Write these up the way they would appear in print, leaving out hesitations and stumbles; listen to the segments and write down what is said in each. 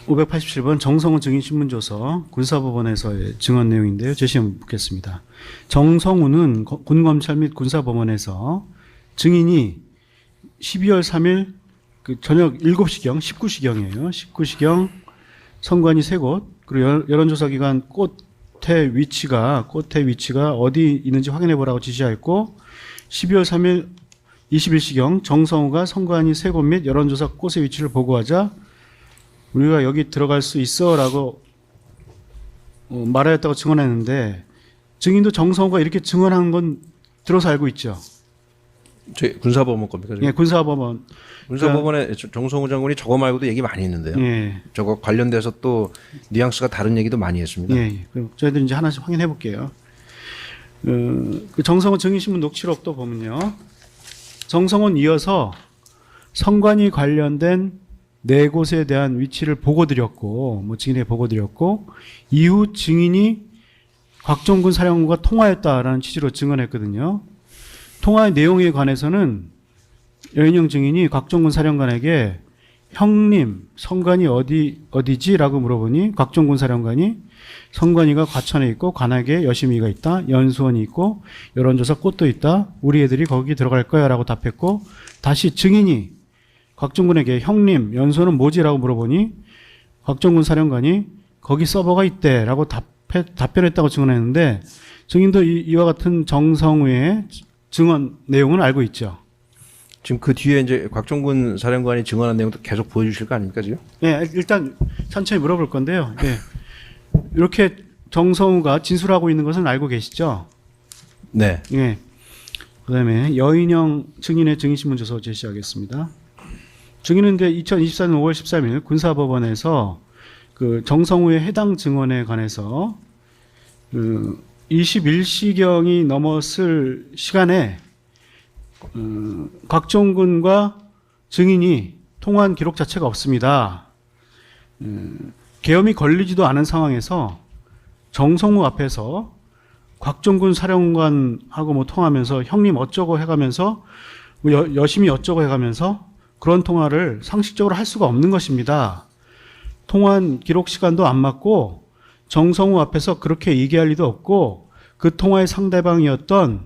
587번 정성훈 증인신문조서 군사법원에서의 증언 내용인데요. 제시 한번 묻겠습니다. 정성훈은 군검찰 및 군사법원에서 증인이 12월 3일 그 저녁 7시경, 19시경이에요. 19시경 선관위 3곳, 그리고 여론조사 기관 꽃의 위치가 어디 있는지 확인해 보라고 지시하였고, 12월 3일 21시경 정성우가 선관위 3곳 및 여론조사 꽃의 위치를 보고하자 우리가 여기 들어갈 수 있어라고 말하였다고 증언했는데, 증인도 정성우가 이렇게 증언한 건 들어서 알고 있죠. 저희 군사법원 겁니까? 예, 군사법원. 군사법원에 정성우 장군이 저거 말고도 얘기 많이 했는데요. 예. 저거 관련돼서 또 뉘앙스가 다른 얘기도 많이 했습니다. 예. 그럼 저희들이 이제 하나씩 확인해 볼게요. 그 정성훈 증인신문 녹취록도 보면요. 정성훈 이어서 선관위 관련된 4곳에 대한 위치를 보고드렸고, 증인에게 보고드렸고, 이후 증인이 곽종군 사령관과 통화했다라는 취지로 증언했거든요. 통화의 내용에 관해서는 여인영 증인이 곽종군 사령관에게 형님, 선관위 어디지라고 물어보니 곽종군 사령관이 선관위가 과천에 있고 관악에 여심이가 있다, 연수원이 있고 여론조사 꽃도 있다, 우리 애들이 거기 들어갈 거야 라고 답했고, 다시 증인이 곽종군에게 형님, 연수원은 뭐지라고 물어보니 곽종군 사령관이 거기 서버가 있대 라고 답변했다고 증언했는데, 증인도 이와 같은 정성우의 증언 내용은 알고 있죠. 지금 그 뒤에 이제 곽종군 사령관이 증언한 내용도 계속 보여주실 거 아닙니까 지금? 예, 일단 천천히 물어볼 건데요. 예. 이렇게 정성우가 진술하고 있는 것은 알고 계시죠? 네. 예. 그다음에 여인영 증인의 증인신문조서 제시하겠습니다. 증인은 2024년 5월 13일 군사법원에서 그 정성우의 해당 증언에 관해서 그 21시경이 넘었을 시간에 곽종군과 증인이 통화한 기록 자체가 없습니다. 계엄이 걸리지도 않은 상황에서 정성우 앞에서 곽종군 사령관하고 통화하면서 형님 어쩌고 해가면서 여심이 어쩌고 해가면서 그런 통화를 상식적으로 할 수가 없는 것입니다. 통화한 기록 시간도 안 맞고 정성우 앞에서 그렇게 얘기할 리도 없고, 그 통화의 상대방이었던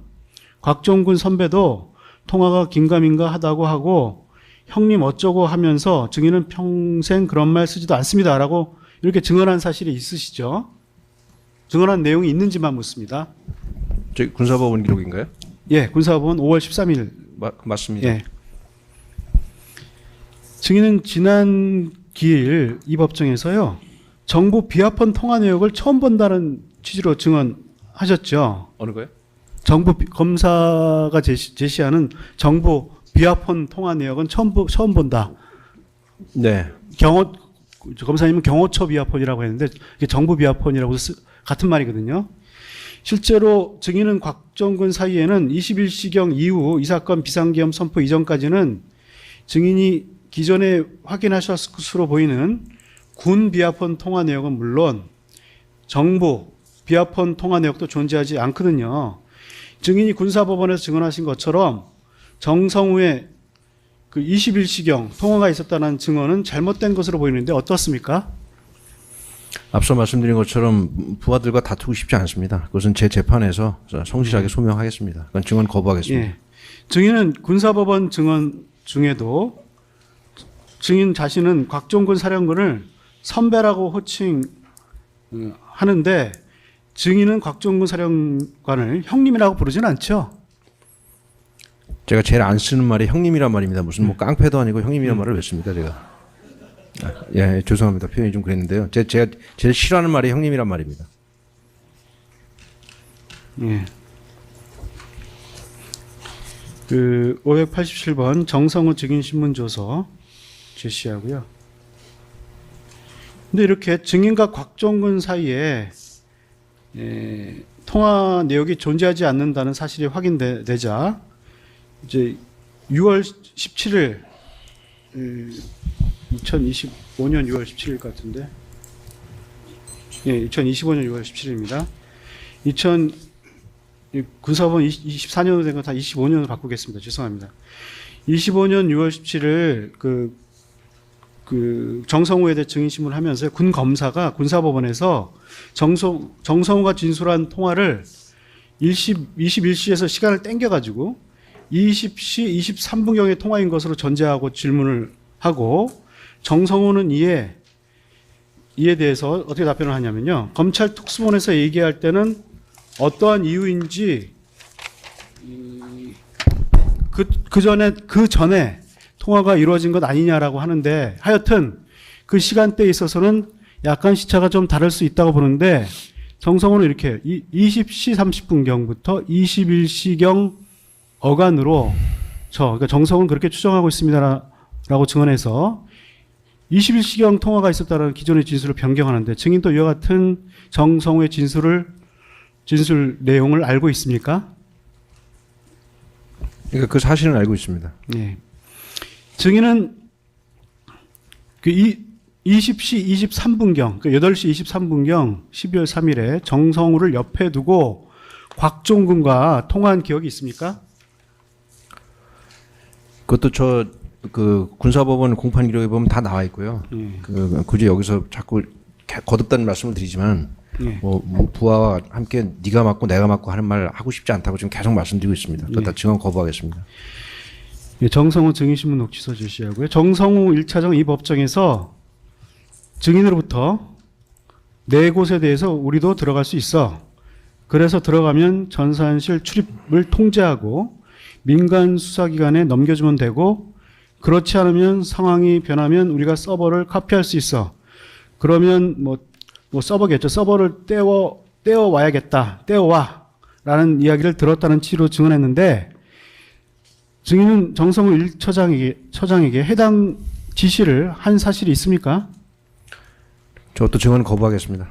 곽종군 선배도 통화가 긴가민가 하다고 하고 형님 어쩌고 하면서 증인은 평생 그런 말 쓰지도 않습니다라고 이렇게 증언한 사실이 있으시죠? 증언한 내용이 있는지만 묻습니다. 저희 군사법원 기록인가요? 예, 군사법원 5월 13일. 맞습니다. 예. 증인은 지난 기일 이 법정에서요, 정부 비합헌 통화 내역을 처음 본다는 취지로 증언하셨죠. 어느 거요? 정부 검사가 제시하는 정부 비합헌 통화 내역은 처음 본다. 네. 검사님은 경호처 비합헌이라고 했는데 이게 정부 비합헌이라고 같은 말이거든요. 실제로 증인은 곽종군 사이에는 21시경 이후 이 사건 비상계엄 선포 이전까지는 증인이 기존에 확인하셨을 것으로 보이는 군 비합헌 통화 내역은 물론 정부 비합헌 통화 내역도 존재하지 않거든요. 증인이 군사법원에서 증언하신 것처럼 정성우의 그 21시경 통화가 있었다는 증언은 잘못된 것으로 보이는데 어떻습니까? 앞서 말씀드린 것처럼 부하들과 다투고 싶지 않습니다. 그것은 제 재판에서 성실하게 소명하겠습니다. 그건 증언 거부하겠습니다. 예. 증인은 군사법원 증언 중에도 증인 자신은 곽종군 사령관을 선배라고 호칭하는데 증인은 곽종군 사령관을 형님이라고 부르진 않죠. 제가 제일 안 쓰는 말이 형님이란 말입니다. 무슨 뭐 깡패도 아니고 형님이란 말을 왜 씁니까 제가? 예, 죄송합니다. 표현이 좀 그랬는데요. 제가 제일 싫어하는 말이 형님이란 말입니다. 예. 그 587번 정성우 증인신문조서 제시하고요. 근데 이렇게 증인과 곽종군 사이에 통화 내역이 존재하지 않는다는 사실이 확인되자 이제 6월 17일 2025년 6월 17일 같은데, 예, 2025년 6월 17일입니다. 군사법원 24년으로 된 거 다 25년으로 바꾸겠습니다. 죄송합니다. 25년 6월 17일 그 그 정성호에 대해 증인신문을 하면서 군 검사가 군사법원에서 정성호가 진술한 통화를 21시에서 시간을 땡겨가지고 20시 23분경의 통화인 것으로 전제하고 질문을 하고 정성호는 이에 대해서 어떻게 답변을 하냐면요. 검찰 특수본에서 얘기할 때는 어떠한 이유인지 그 전에 통화가 이루어진 것 아니냐라고 하는데 하여튼 그 시간대에 있어서는 약간 시차가 좀 다를 수 있다고 보는데 정성호는 이렇게 20시 30분경부터 21시경 어간으로 그러니까 정성호는 그렇게 추정하고 있습니다라고 증언해서 21시경 통화가 있었다는 기존의 진술을 변경하는데 증인도 이와 같은 정성호의 진술 내용을 알고 있습니까? 그러니까 그 사실은 알고 있습니다. 네. 증인은 그 20시 23분경, 그 8시 23분경 12월 3일에 정성우를 옆에 두고 곽종군과 통화한 기억이 있습니까? 그것도 그 군사법원 공판 기록에 보면 다 나와 있고요. 굳이 여기서 자꾸 거듭다는 말씀을 드리지만 뭐 부하와 함께 네가 맞고 내가 맞고 하는 말 하고 싶지 않다고 지금 계속 말씀드리고 있습니다. 그러다 증언 거부하겠습니다. 정성호 증인신문 녹취서 제시하고요. 정성호 1차장 이 법정에서 증인으로부터 네 곳에 대해서 우리도 들어갈 수 있어. 그래서 들어가면 전산실 출입을 통제하고 민간 수사기관에 넘겨주면 되고 그렇지 않으면 상황이 변하면 우리가 서버를 카피할 수 있어. 그러면 뭐 서버겠죠. 서버를 떼어와야겠다. 떼어와. 라는 이야기를 들었다는 취지로 증언했는데 증인은 정성호 1처장에게 해당 지시를 한 사실이 있습니까? 저것도 증언 거부하겠습니다.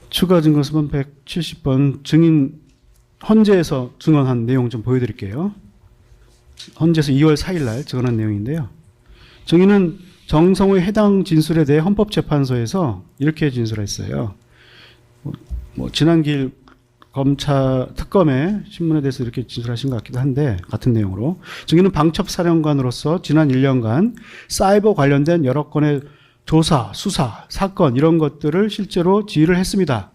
추가 증거서본 170번 증인 헌재에서 증언한 내용 좀 보여드릴게요. 헌재에서 2월 4일 날 증언한 내용인데요. 증인은 정성호의 해당 진술에 대해 헌법재판소에서 이렇게 진술했어요. 지난 길 검찰 특검의 신문에 대해서 이렇게 진술하신 것 같기도 한데 같은 내용으로 증인은 방첩사령관으로서 지난 1년간 사이버 관련된 여러 건의 조사, 수사, 사건 이런 것들을 실제로 지휘를 했습니다.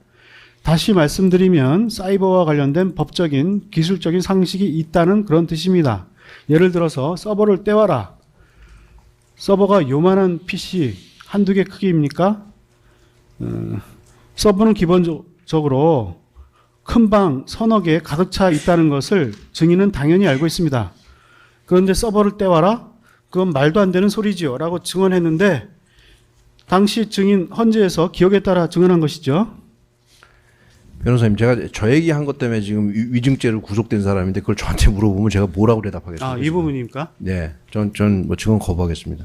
다시 말씀드리면 사이버와 관련된 법적인 기술적인 상식이 있다는 그런 뜻입니다. 예를 들어서 서버를 떼와라. 서버가 요만한 PC 한두 개 크기입니까? 서버는 기본적으로 큰 방 서너 개 가득 차 있다는 것을 증인은 당연히 알고 있습니다. 그런데 서버를 떼와라? 그건 말도 안 되는 소리지요. 라고 증언했는데 당시 증인 헌재에서 기억에 따라 증언한 것이죠. 변호사님, 제가 저 얘기한 것 때문에 지금 위증죄로 구속된 사람인데 그걸 저한테 물어보면 제가 뭐라고 대답하겠습니까? 이 부분입니까? 네, 전 뭐 증언 거부하겠습니다.